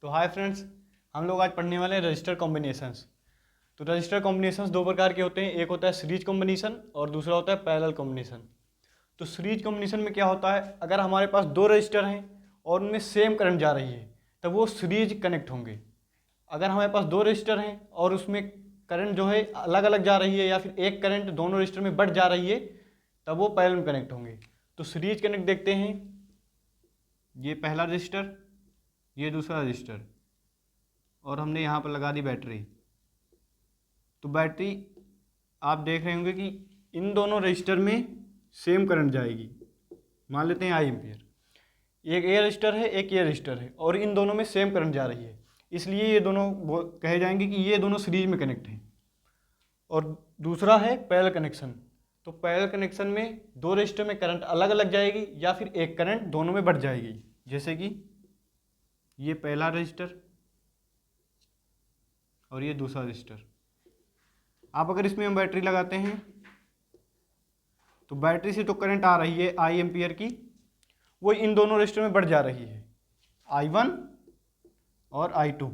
तो hi friends, हम लोग आज पढ़ने वाले हैं रजिस्टर कॉम्बिनेशंस। तो रजिस्टर कॉम्बिनेशंस दो प्रकार के होते हैं, एक होता है सीरीज कॉम्बिनेशन और दूसरा होता है पैरेलल कॉम्बिनेशन। तो सीरीज कॉम्बिनेशन में क्या होता है, अगर हमारे पास दो रजिस्टर हैं और उनमें सेम करंट जा रही है तब वो सीरीज कनेक्ट होंगे। अगर हमारे पास दो रजिस्टर हैं और उसमें करंट जो है अलग अलग जा रही है या फिर एक करंट दोनों रजिस्टर में बढ़ जा रही है तब वो पैरेलल में कनेक्ट होंगे। तो सीरीज कनेक्ट देखते हैं, ये पहला रजिस्टर, ये दूसरा रजिस्टर, और हमने यहाँ पर लगा दी बैटरी। तो बैटरी आप देख रहे होंगे कि इन दोनों रजिस्टर में सेम करंट जाएगी। मान लेते हैं आई एम्पियर। एक ये रजिस्टर है, एक ये रजिस्टर है, और इन दोनों में सेम करंट जा रही है, इसलिए ये दोनों कहे जाएंगे कि ये दोनों सीरीज में कनेक्ट हैं। और दूसरा है पैरेलल कनेक्शन। तो पैरेलल कनेक्शन में दो रजिस्टर में करंट अलग अलग जाएगी या फिर एक करंट दोनों में बढ़ जाएगी। जैसे कि ये पहला रजिस्टर और ये दूसरा रजिस्टर। आप अगर इसमें हम बैटरी लगाते हैं तो बैटरी से जो करंट आ रही है आई एम्पियर की, वो इन दोनों रजिस्टर में बढ़ जा रही है, I1 और I2,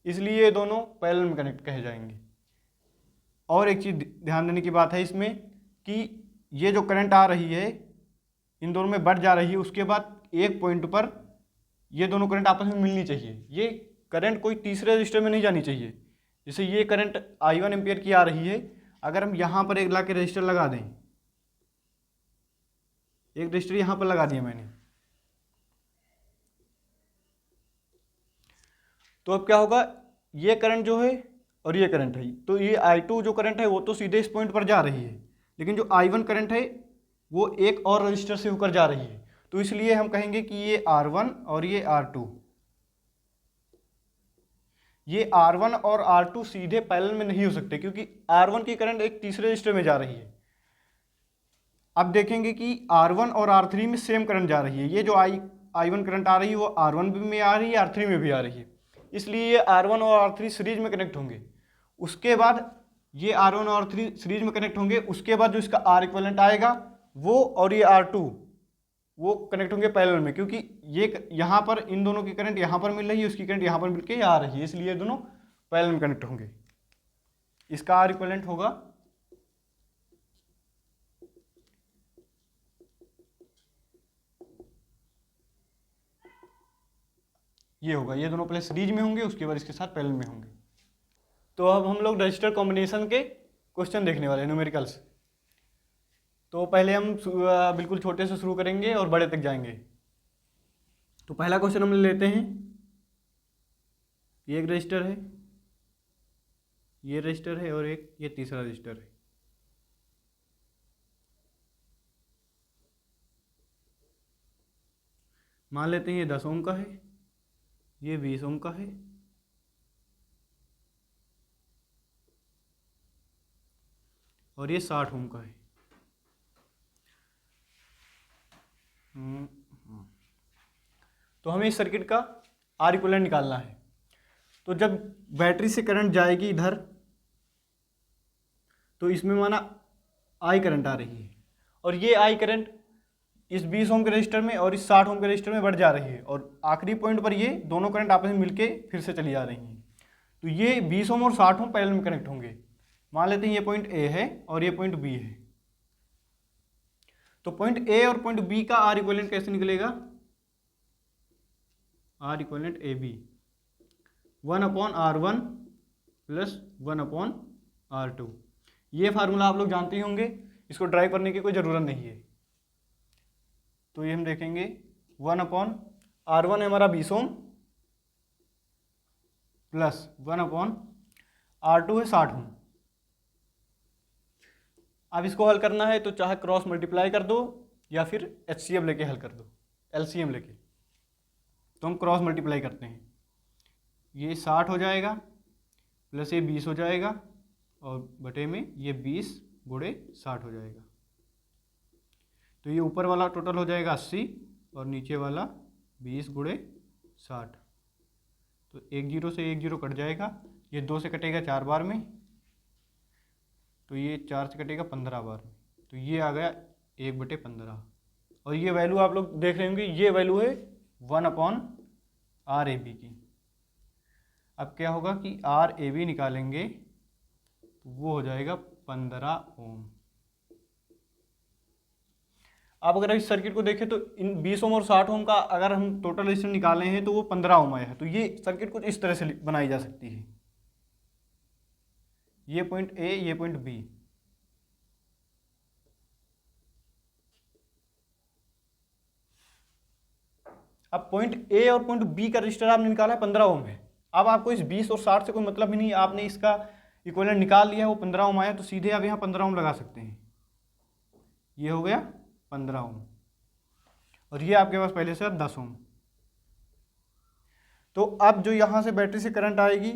इसलिए ये दोनों पैरेलल में कनेक्ट कहे जाएंगे। और एक चीज़ ध्यान देने की बात है इसमें कि ये जो करंट आ रही है इन दोनों में बढ़ जा रही है, उसके बाद एक पॉइंट पर ये दोनों करंट आपस में मिलनी चाहिए। ये करंट कोई तीसरे रजिस्टर में नहीं जानी चाहिए। जैसे ये करंट I1 एम्पियर की आ रही है, अगर हम यहाँ पर एक ला के रजिस्टर लगा दें, एक रजिस्टर यहाँ पर लगा दिया मैंने, तो अब क्या होगा, ये करंट जो है और ये करंट है, तो ये I2 जो करंट है वो तो सीधे इस पॉइंट पर जा रही है, लेकिन जो I1 करंट है वो एक और रजिस्टर से होकर जा रही है। तो इसलिए हम कहेंगे कि ये R1 और ये R2, ये R1 और R2 सीधे पैरेलल में नहीं हो सकते, क्योंकि R1 की करंट एक तीसरे रजिस्टर में जा रही है। अब देखेंगे कि R1 और R3 में सेम करंट जा रही है। ये जो I1 करंट आ रही है वो R1 में आ रही है, R3 में भी आ रही है, इसलिए ये R1 और R3 सीरीज में कनेक्ट होंगे। उसके बाद ये R1 और R3 सीरीज में कनेक्ट होंगे, उसके बाद जो इसका R इक्विवेलेंट आएगा वो और ये R2 वो कनेक्ट होंगे पैरेलल में, क्योंकि ये यहाँ पर इन दोनों की करंट यहाँ पर मिल रही है, उसकी करंट यहाँ पर मिलकर आ रही है, इसलिए ये दोनों पैरेलल में कनेक्ट होंगे। इसका R इक्विवेलेंट होगा ये होगा, ये दोनों पहले सीरीज में होंगे उसके बाद इसके साथ पैरेलल में होंगे। तो अब हम लोग रजिस्टर कॉम्बिनेशन के क्वेश्चन देखने वाले हैं, न्यूमेरिकल्स। तो पहले हम बिल्कुल छोटे से शुरू करेंगे और बड़े तक जाएंगे। तो पहला क्वेश्चन हम लेते हैं, ये एक रजिस्टर है, ये रजिस्टर है और एक ये तीसरा रजिस्टर है। मान लेते हैं ये 10 ओम का है, ये 20 ओम का है, और ये 60 ओम का है। तो हमें इस सर्किट का आर इक्विवेलेंट निकालना है। तो जब बैटरी से करंट जाएगी इधर, तो इसमें माना आई करंट आ रही है, और ये आई करंट इस 20 ओम के रजिस्टर में और इस 60 ओम के रजिस्टर में बढ़ जा रही है, और आखिरी पॉइंट पर ये दोनों करंट आपस में मिलके फिर से चली जा रही हैं। तो ये 20 ओम और 60 ओम पैरेलल में कनेक्ट होंगे। मान लेते हैं ये पॉइंट ए है और ये पॉइंट बी है। तो पॉइंट ए और पॉइंट बी का आर इक्विवेलेंट कैसे निकलेगा, R equivalent A B 1/R1 plus 1/R2। ये फार्मूला आप लोग जानते ही होंगे, इसको ड्राइव करने की कोई ज़रूरत नहीं है। तो ये हम देखेंगे 1/R1 है हमारा 20 ओम प्लस 1/R2 है 60 ओम। अब इसको हल करना है तो चाहे क्रॉस मल्टीप्लाई कर दो या फिर HCF लेके हल कर दो, LCM लेके। तो हम क्रॉस मल्टीप्लाई करते हैं, ये 60 हो जाएगा प्लस ये 20 हो जाएगा, और बटे में ये 20 गुणे 60 हो जाएगा। तो ये ऊपर वाला टोटल हो जाएगा 80 और नीचे वाला 20 गुणे 60। तो एक जीरो से एक जीरो कट जाएगा, ये 2 से कटेगा 4 बार में, तो ये 4 से कटेगा 15 बार में। तो ये आ गया 1/15, और ये वैल्यू आप लोग देख रहे होंगे, ये वैल्यू है 1/R2 आर ए बी की। अब क्या होगा कि आर ए बी निकालेंगे तो वो हो जाएगा 15 ओम। अब अगर इस सर्किट को देखें तो इन 20 ओम और 60 ओम का अगर हम टोटल रेजिस्टेंस निकाले हैं तो वो 15 ओम आया है। तो ये सर्किट कुछ इस तरह से बनाई जा सकती है, ये पॉइंट ए, ये पॉइंट बी। अब पॉइंट ए और पॉइंट बी का रजिस्टर आपने निकाला है 15 ओम है। अब आपको इस 20 और 60 से कोई मतलब ही नहीं, आपने इसका इक्विवेलेंट निकाल लिया है, वो 15 ओम आया, तो सीधे आप यहाँ 15 ओम लगा सकते हैं। ये हो गया 15 ओम और ये आपके पास पहले से 10 ओम। तो अब जो यहाँ से बैटरी से करंट आएगी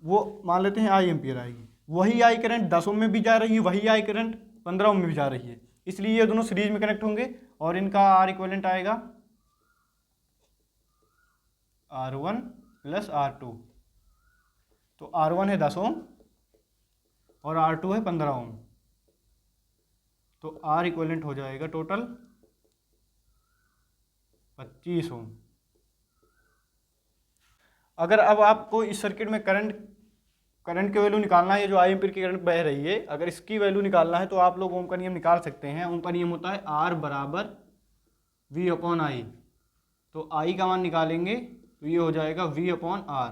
वो मान लेते हैं आई एम्पियर आएगी। वही आई करंट 10 ओम में भी जा रही है, वही आई करंट 15 ओम में भी जा रही है, इसलिए ये दोनों सीरीज में कनेक्ट होंगे और इनका आर इक्विवेलेंट आएगा R1 प्लस R2। तो R1 है 10 ओम और R2 है 15 ओम, तो R इक्विवेलेंट हो जाएगा टोटल 25 ओम। अगर अब आपको इस सर्किट में करंट की वैल्यू निकालना है, जो आई एम्पीयर की करंट बह रही है, अगर इसकी वैल्यू निकालना है तो आप लोग ओम का नियम निकाल सकते हैं। ओम का नियम होता है R बराबर V अपॉन आई। तो आई का मान निकालेंगे तो ये हो जाएगा V अपॉन R।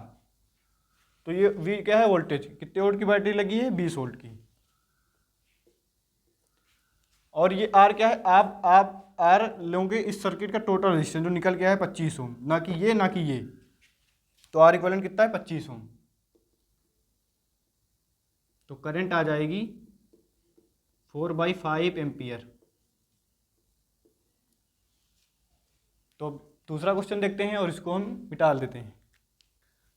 तो ये V क्या है, वोल्टेज। कितने वोल्ट की बैटरी लगी है, 20 वोल्ट की। और ये R क्या है, आप R लोगे इस सर्किट का टोटल रेजिस्टेंस जो निकल गया है 25 ओम, ना कि ये ना कि ये। तो R इक्विवेलेंट कितना है, 25 ओम। तो करंट आ जाएगी 4/5 एम्पियर। तो दूसरा क्वेश्चन देखते हैं और इसको हम मिटा देते हैं।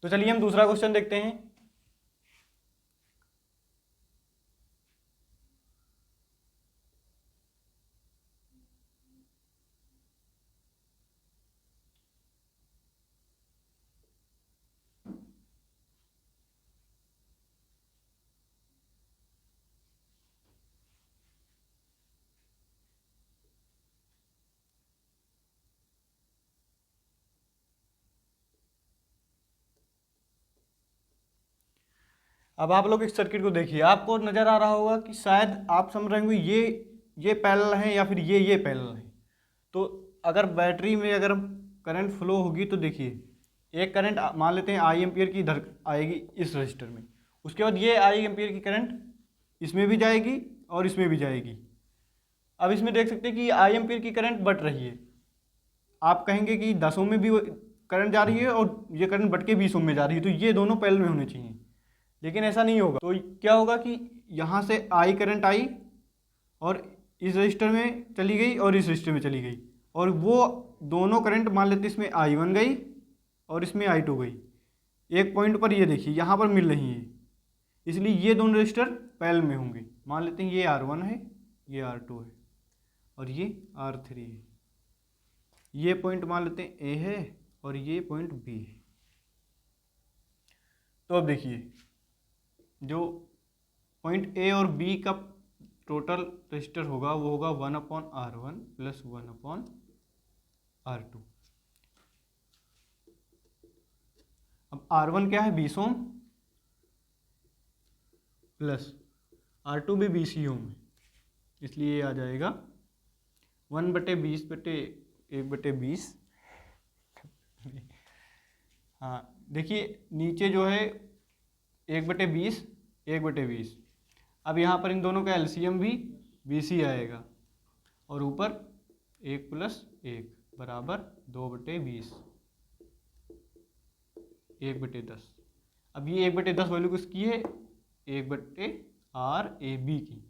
तो चलिए हम दूसरा क्वेश्चन देखते हैं। अब आप लोग इस सर्किट को देखिए, आपको नजर आ रहा होगा कि शायद आप समझ रहे होंगे ये पैरेलल है या फिर ये पैरेलल है। तो अगर बैटरी में अगर करंट फ्लो होगी तो देखिए एक करंट मान लेते हैं आई एम्पियर की इधर आएगी इस रजिस्टर में, उसके बाद ये आई एम्पियर की करंट इसमें भी जाएगी और इसमें भी जाएगी। अब इसमें देख सकते हैं कि आई एम्पियर की करंट बढ़ रही है। आप कहेंगे कि 10 ओम में भी करंट जा रही है और ये करंट बढ़ के 20 ओम में जा रही है, तो ये दोनों पैरेलल में होने चाहिए, लेकिन ऐसा नहीं होगा। तो क्या होगा कि यहाँ से आई करंट आई और इस रजिस्टर में चली गई और इस रजिस्टर में चली गई, और वो दोनों करंट मान लेते इसमें I1 गई और इसमें I2 गई। एक पॉइंट पर ये देखिए यहाँ पर मिल रही है, इसलिए ये दोनों रजिस्टर पैरेलल में होंगे। मान लेते हैं ये R1 है, ये R2 है और ये R3 है। ये पॉइंट मान लेते हैं A है और ये पॉइंट B है। तो अब देखिए जो पॉइंट ए और बी का टोटल रजिस्टर होगा वो होगा 1/R1 प्लस 1/R2। अब R1 क्या है, 20 ओम, प्लस R2 भी 20 ही ओम है, इसलिए ये आ जाएगा 1/20/1/20। हाँ देखिए नीचे जो है 1/20 1/20। अब यहाँ पर इन दोनों का एलसीएम भी 20 ही आएगा और ऊपर 1 + 1 बराबर 2/20 1/10। अब ये 1/10 वैल्यू किसकी है, 1/RAB की।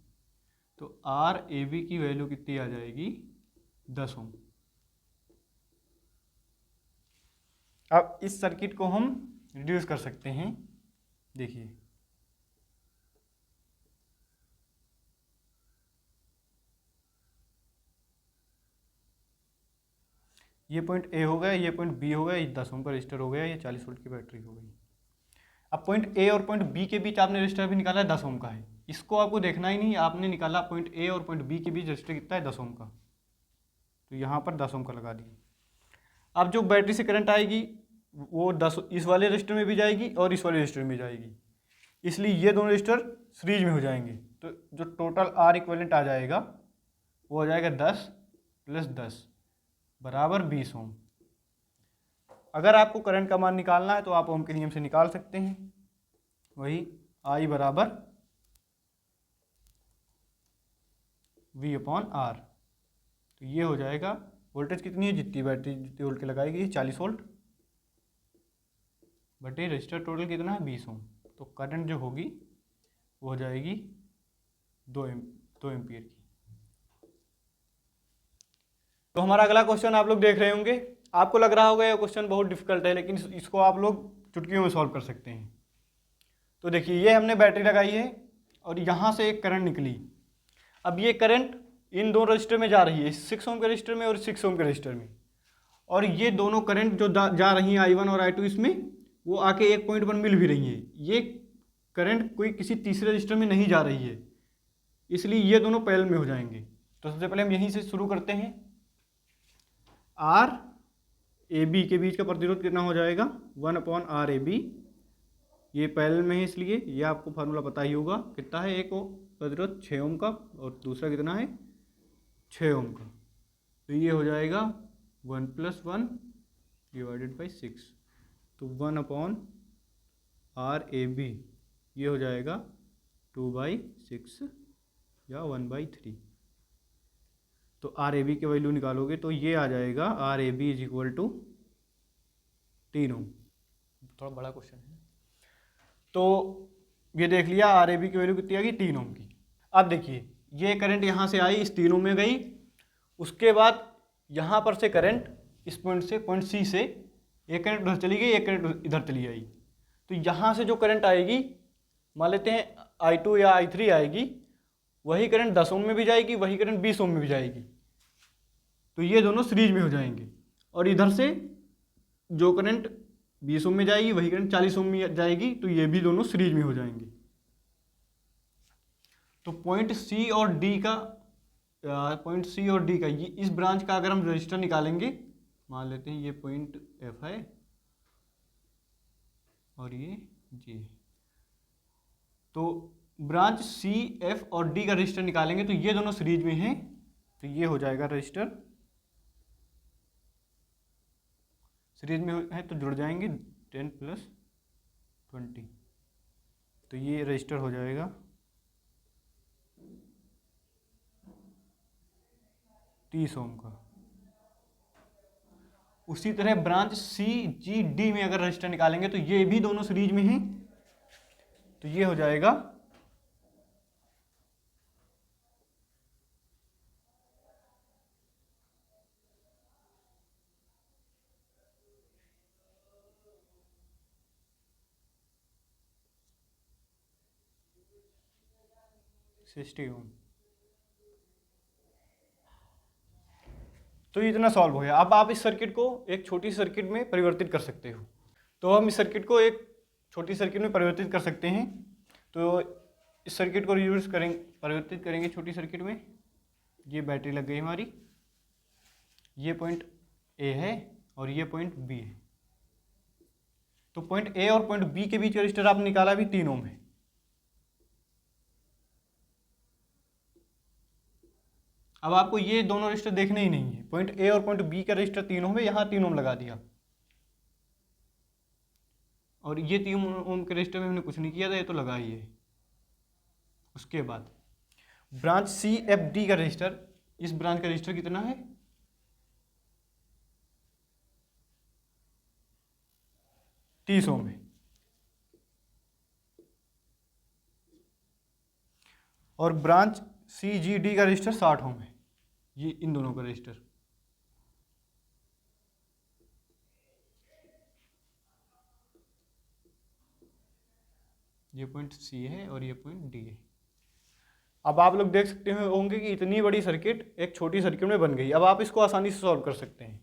तो RAB की वैल्यू कितनी आ जाएगी, 10 ओम। अब इस सर्किट को हम रिड्यूस कर सकते हैं। देखिए ये पॉइंट ए हो गया, ये पॉइंट बी हो गया, ये 10 ओम का रजिस्टर हो गया, ये 40 वोल्ट की बैटरी हो गई। अब पॉइंट ए और पॉइंट बी के बीच आपने रजिस्टर भी निकाला है 10 ओम का है, इसको आपको देखना ही नहीं, आपने निकाला पॉइंट ए और पॉइंट बी के बीच रजिस्टर कितना है, 10 ओम का। तो यहाँ पर 10 ओम का लगा दिया। अब जो बैटरी से करंट आएगी वो 10 इस वाले रजिस्टर में भी जाएगी और इस वाले रजिस्टर में भी जाएगी, इसलिए ये दोनों रजिस्टर सीरीज में हो जाएंगे। तो जो टोटल आर इक्विवेलेंट आ जाएगा वो हो जाएगा 10 + 10 बराबर 20 ओम। अगर आपको करंट का मान निकालना है तो आप ओम के नियम से निकाल सकते हैं, वही आई बराबर V/R। तो ये हो जाएगा, वोल्टेज कितनी है, जितनी बैटरी जितनी वोल्ट की लगाएगी 40 वोल्ट बटे रजिस्टर टोटल कितना है 20 ओम। तो करंट जो होगी वो हो जाएगी 2 एम्पियर की। तो हमारा अगला क्वेश्चन आप लोग देख रहे होंगे, आपको लग रहा होगा ये क्वेश्चन बहुत डिफिकल्ट है, लेकिन इसको आप लोग चुटकियों में सॉल्व कर सकते हैं। तो देखिए ये हमने बैटरी लगाई है और यहाँ से एक करंट निकली। अब ये करंट इन दो रजिस्टर में जा रही है, 6 ओम के रजिस्टर में और 6 ओम के रजिस्टर में, और ये दोनों करंट जो जा रही हैं I1 और I2 इसमें, वो आके एक पॉइंट पर मिल भी रही है। ये करंट कोई किसी तीसरे रजिस्टर में नहीं जा रही है, इसलिए ये दोनों पैरेलल में हो जाएंगे। तो सबसे पहले हम यहीं से शुरू करते हैं। आर ए बी के बीच का प्रतिरोध कितना हो जाएगा 1/RAB। ये पैरेलल में है इसलिए ये आपको फार्मूला पता ही होगा, कितना है एक प्रतिरोध 6 ओम का और दूसरा कितना है 6 ओम का। तो ये हो जाएगा 1 + 1 / 6। तो 1/RAB ये हो जाएगा 2/6 या 1/3। तो RAB की वैल्यू निकालोगे तो ये आ जाएगा RAB = 3 ओम। थोड़ा बड़ा क्वेश्चन है। तो ये देख लिया RAB की वैल्यू कितनी आ गई 3 ओम की। अब देखिए ये करंट यहाँ से आई, इस 3 ओम में गई, उसके बाद यहाँ पर से करंट इस पॉइंट से, पॉइंट C से एक करंट उधर चली गई, एक करंट इधर चली आई। तो यहाँ से जो करंट आएगी, मान लेते हैं I2 या I3 आएगी, वही करंट 10 ओम में भी जाएगी, वही करंट 20 ओम में भी जाएगी। तो ये दोनों सीरीज में हो जाएंगे। और इधर से जो करंट 20 ओम में जाएगी वही करंट 40 ओम में जाएगी, तो ये भी दोनों सीरीज में हो जाएंगे। तो पॉइंट C और D का ये इस ब्रांच का अगर हम रजिस्टर निकालेंगे, मान लेते हैं ये पॉइंट F है और ये G, तो ब्रांच C, F और D का रजिस्टर निकालेंगे तो ये दोनों सीरीज में हैं। तो ये हो जाएगा रजिस्टर सीरीज में है तो जुड़ जाएंगे 10 + 20। तो ये रजिस्टर हो जाएगा 30 ओम का। उसी तरह ब्रांच C, G, D में अगर रजिस्टर निकालेंगे तो ये भी दोनों सीरीज में हैं। तो ये हो जाएगा 60 ओम। तो इतना सॉल्व हो गया। अब आप इस सर्किट को एक छोटी सर्किट में परिवर्तित कर सकते हो। तो हम इस सर्किट को एक छोटी सर्किट में परिवर्तित कर सकते हैं। तो इस सर्किट को परिवर्तित करेंगे छोटी सर्किट में। ये बैटरी लग गई हमारी, ये पॉइंट A है और ये पॉइंट B है। तो पॉइंट A और पॉइंट B के बीच का रजिस्टर आपने निकाला भी 3 ओम है। अब आपको ये दोनों रजिस्टर देखने ही नहीं है। पॉइंट A और पॉइंट B का रजिस्टर 3 ओम है, यहाँ 3 ओम लगा दिया, और ये 3 ओम के रजिस्टर में हमने कुछ नहीं किया था, ये तो लगा ही है। उसके बाद ब्रांच CFD का रजिस्टर, इस ब्रांच का रजिस्टर कितना है 30 ओम है, और ब्रांच CGD का रजिस्टर 60 ओम है। ये इन दोनों का रजिस्टर, ये पॉइंट C है और ये पॉइंट D है। अब आप लोग देख सकते होंगे कि इतनी बड़ी सर्किट एक छोटी सर्किट में बन गई। अब आप इसको आसानी से सॉल्व कर सकते हैं।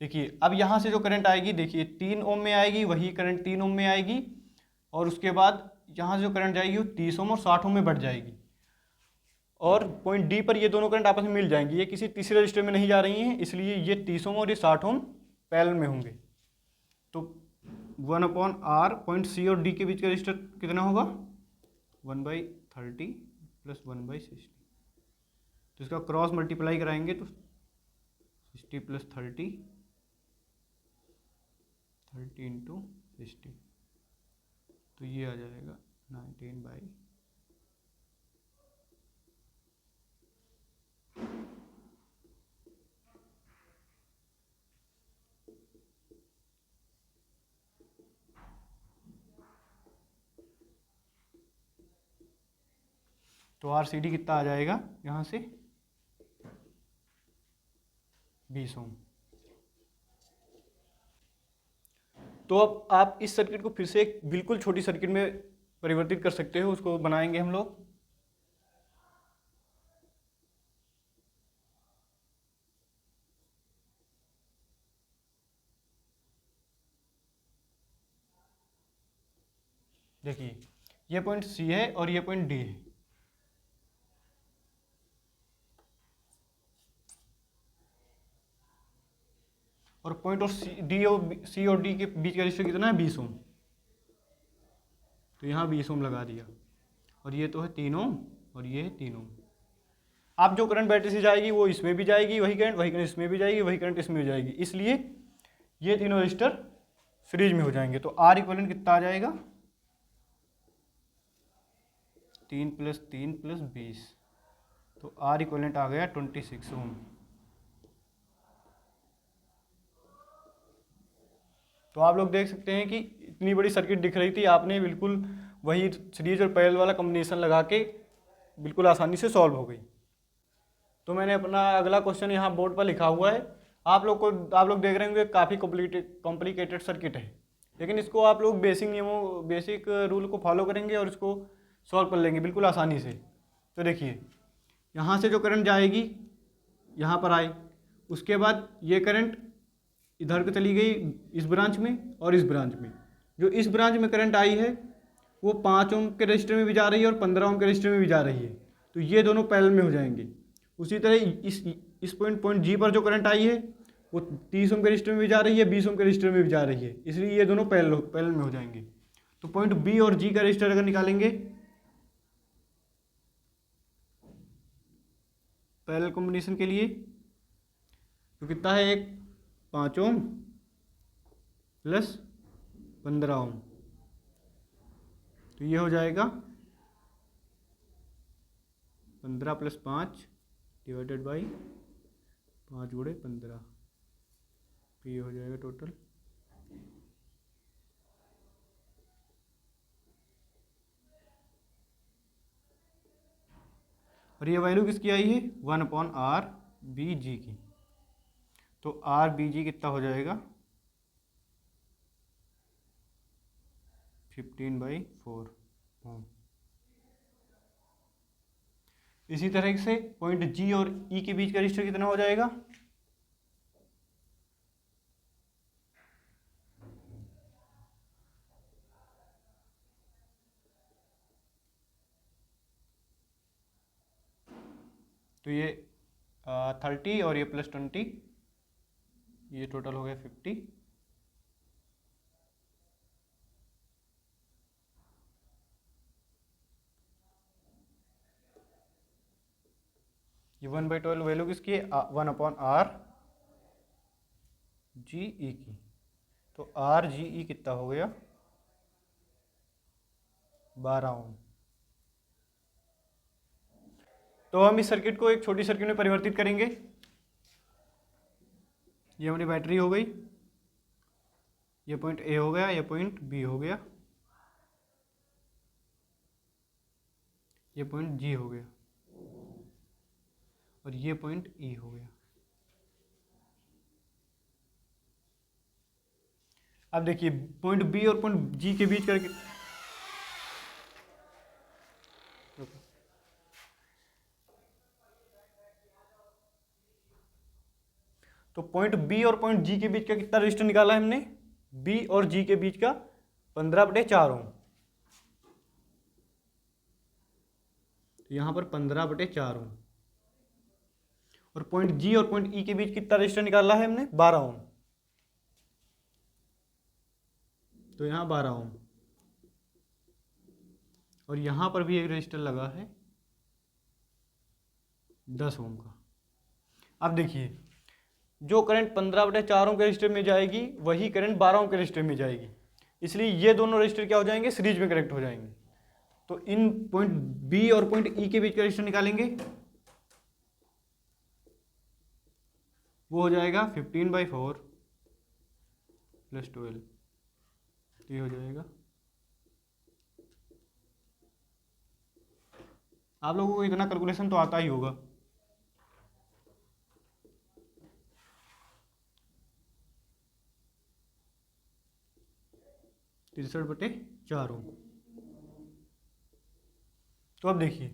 देखिए अब यहाँ से जो करंट आएगी, देखिए 3 ओम में आएगी, वही करंट 3 ओम में आएगी, और उसके बाद यहाँ से जो करंट जाएगी वो 30 ओम और 60 ओम में बढ़ जाएगी। और पॉइंट डी पर ये दोनों करंट आपस में मिल जाएंगी, ये किसी तीसरे रजिस्टर में नहीं जा रही हैं, इसलिए ये 30 ओम और ये 60 ओम पैरेलल में होंगे। तो 1/R पॉइंट सी और डी के बीच का रजिस्टर कितना होगा 1/30 प्लस 1/60। तो इसका क्रॉस मल्टीप्लाई कराएंगे तो 60 प्लस 30 इंटू 60, तो ये आ जाएगा 19/। तो RCD कितना आ जाएगा यहाँ से 20 ओम। तो अब आप इस सर्किट को फिर से एक बिल्कुल छोटी सर्किट में परिवर्तित कर सकते हो, उसको बनाएंगे हम लोग। देखिए ये पॉइंट सी है और ये पॉइंट डी है। और पॉइंट और सी और डी के बीच का रजिस्टर कितना है 20 ओम। तो यहाँ 20 ओम लगा दिया, और ये तो है 3 ओम और ये है 3 ओम। आप जो करंट बैटरी से जाएगी वो इसमें भी जाएगी, वही करंट इसमें भी जाएगी, वही करंट इसमें भी जाएगी, इसलिए ये तीनों रजिस्टर सीरीज में हो जाएंगे। तो R इक्वलेंट कितना आ जाएगा 3 + 3 + 20, तो R इक्वलेंट आ गया 26 ओम। तो आप लोग देख सकते हैं कि इतनी बड़ी सर्किट दिख रही थी, आपने बिल्कुल वही सीरीज और पैरेलल वाला कॉम्बिनेशन लगा के बिल्कुल आसानी से सॉल्व हो गई। तो मैंने अपना अगला क्वेश्चन यहाँ बोर्ड पर लिखा हुआ है। आप लोग देख रहे होंगे काफ़ी कॉम्प्लिकेटेड सर्किट है, लेकिन इसको आप लोग बेसिक रूल को फॉलो करेंगे और इसको सॉल्व कर लेंगे बिल्कुल आसानी से। तो देखिए यहाँ से जो करंट जाएगी यहाँ पर आए, उसके बाद ये करंट इधर को चली गई इस ब्रांच में और इस ब्रांच में। जो इस ब्रांच में करंट आई है वो 5 ओम के रजिस्टर में भी जा रही है और 15 ओम के रजिस्टर में भी जा रही है, तो ये दोनों पैरेलल में हो जाएंगे। उसी तरह इस पॉइंट जी पर जो करंट आई है वो 30 ओम के रजिस्टर में भी जा रही है, 20 ओम के रजिस्टर में भी जा रही है, इसलिए ये दोनों पैरेलल में हो जाएंगे। तो पॉइंट बी और जी का रजिस्टर अगर निकालेंगे पैरेलल कॉम्बिनेशन के लिए, तो कितना है, एक 5 ओम प्लस 15 ओम, तो ये हो जाएगा 15 + 5 डिवाइडेड बाई 5 × 15, तो ये हो जाएगा टोटल। और ये वैल्यू किसकी आई है 1/RBG की। तो RBG कितना हो जाएगा 15/4 ओम। इसी तरह से पॉइंट जी और ई के बीच का रजिस्टर कितना हो जाएगा तो ये 30 और ये +20, ये टोटल हो गया 50। ये 1/12 वैल्यू किसकी है 1/RGE की। तो RGE कितना हो गया 12 ओम। तो हम इस सर्किट को एक छोटी सर्किट में परिवर्तित करेंगे। ये हमारी बैटरी हो गई, ये पॉइंट ए हो गया, ये पॉइंट बी हो गया, ये पॉइंट जी हो गया और ये पॉइंट ई हो गया। अब देखिए पॉइंट बी और पॉइंट जी के बीच करके तो पॉइंट बी और पॉइंट जी के बीच का कितना रजिस्टर निकाला है हमने, बी और जी के बीच का 15/4 ओम। तो यहाँ पर 15/4 ओम। और पॉइंट जी और पॉइंट ई के बीच कितना रजिस्टर निकाला है हमने, 12 ओम। तो यहाँ 12 ओम। और यहाँ पर भी एक रजिस्टर लगा है 10 ओम का। अब देखिए, जो करंट 15/4 ओम के रजिस्टर में जाएगी वही करंट 12 ओम के रजिस्टर में जाएगी, इसलिए ये दोनों रजिस्टर क्या हो जाएंगे, सीरीज में कनेक्ट हो जाएंगे। तो इन पॉइंट बी और पॉइंट ई के बीच का रजिस्टर निकालेंगे, वो हो जाएगा 15/4 + 12, ये हो जाएगा। आप लोगों को इतना कैलकुलेशन तो आता ही होगा। तिरसठ बटे 4 ओम। तो अब देखिए,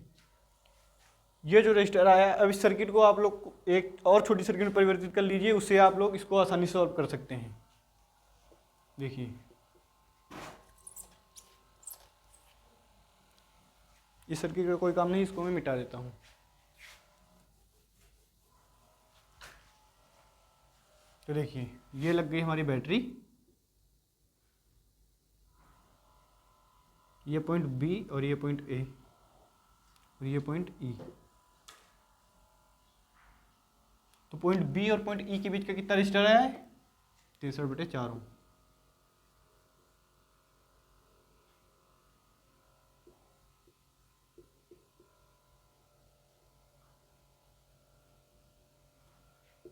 ये जो रजिस्टर आया, अब इस सर्किट को आप लोग एक और छोटी सर्किट में परिवर्तित कर लीजिए, उससे आप लोग इसको आसानी से सॉल्व कर सकते हैं। देखिए, इस सर्किट का कोई काम नहीं, इसको मैं मिटा देता हूँ। तो देखिए, ये लग गई हमारी बैटरी, ये पॉइंट बी और ये पॉइंट ए और ये पॉइंट ई। तो पॉइंट बी और पॉइंट ई के बीच का कितना रजिस्टर है, 63/4 ओम।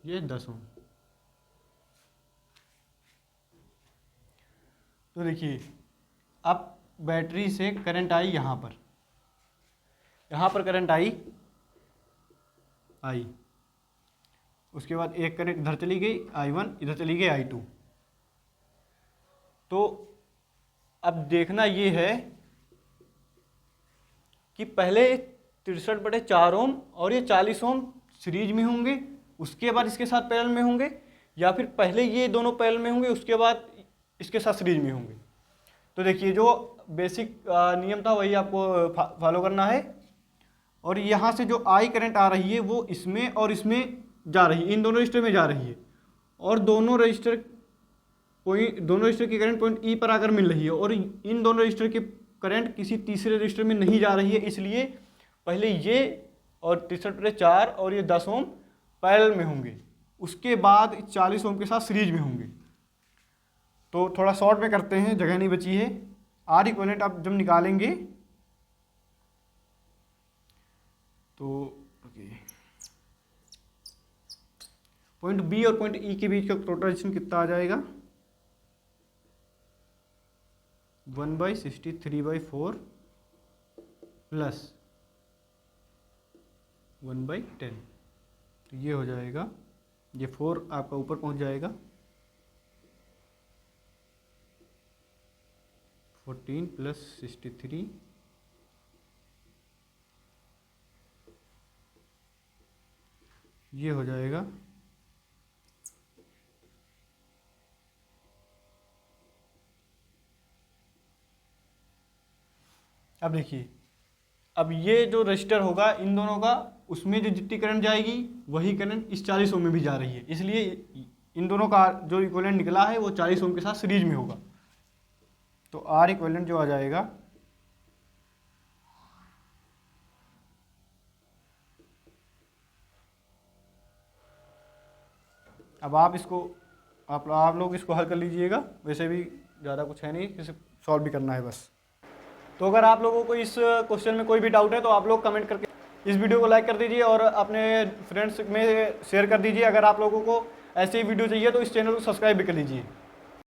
ये 10 ओम। तो देखिए, अब बैटरी से करंट आई यहाँ पर करंट आई, उसके बाद एक करंट इधर चली गई I1, इधर चली गई I2। तो अब देखना ये है कि पहले 63/4 ओम और ये 40 ओम सीरीज में होंगे, उसके बाद इसके साथ पैरेलल में होंगे, या फिर पहले ये दोनों पैरेलल में होंगे उसके बाद इसके साथ सीरीज में होंगे। तो देखिए, जो बेसिक नियम था वही आपको फॉलो करना है। और यहाँ से जो आई करंट आ रही है वो इसमें और इसमें जा रही है, इन दोनों रजिस्टर में जा रही है, और दोनों रजिस्टर की करंट पॉइंट ई पर आकर मिल रही है, और इन दोनों रजिस्टर की करंट किसी तीसरे रजिस्टर में नहीं जा रही है, इसलिए पहले ये और 63/4 और ये 10 ओम पैरेलल में होंगे, उसके बाद 40 ओम के साथ सीरीज में होंगे। तो थोड़ा शॉर्ट में करते हैं, जगह नहीं बची है। आर इक्विवेलेंट आप जब निकालेंगे तो पॉइंट बी और पॉइंट ई के बीच का टोटल रजिस्टेंस कितना आ जाएगा, 1/63/4 प्लस 1/10। तो ये हो जाएगा, ये 4 आपका ऊपर पहुंच जाएगा, 14 + 63, ये हो जाएगा। अब देखिए, अब ये जो रजिस्टर होगा इन दोनों का, उसमें जो जितनी करंट जाएगी वही करंट इस 40 ओम में भी जा रही है, इसलिए इन दोनों का जो इक्विवेलेंट निकला है वो 40 ओम के साथ सीरीज में होगा। तो आर इक्विवेलेंट जो आ जाएगा, अब आप लोग इसको हल कर लीजिएगा, वैसे भी ज़्यादा कुछ है नहीं, इसे सॉल्व भी करना है बस। तो अगर आप लोगों को इस क्वेश्चन में कोई भी डाउट है तो आप लोग कमेंट करके इस वीडियो को लाइक कर दीजिए और अपने फ्रेंड्स में शेयर कर दीजिए। अगर आप लोगों को ऐसे ही वीडियो चाहिए तो इस चैनल को सब्सक्राइब भी कर लीजिए।